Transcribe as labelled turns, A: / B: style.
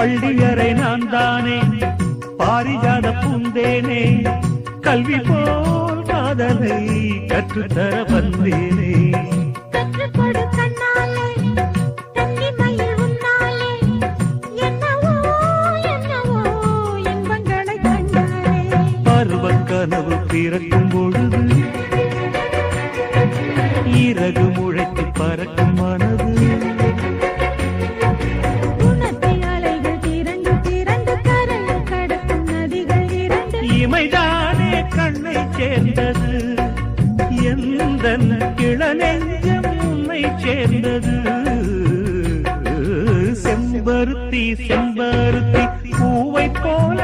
A: பள்ளியறை நான் தானே பாரிஜாத பூந்தேனே கல்வி போல் காதலை கற்றுத்தர வந்தேனே கனவு பிறக்கும் பொழுது இறகு முளைத்து பறக்கும் மனது இமைதானே கண்ணை சேர்ந்தது எந்த கிளநெஞ்சம் உன்னை சேர்ந்தது செம்பருத்தி செம்பருத்தி பூவை போல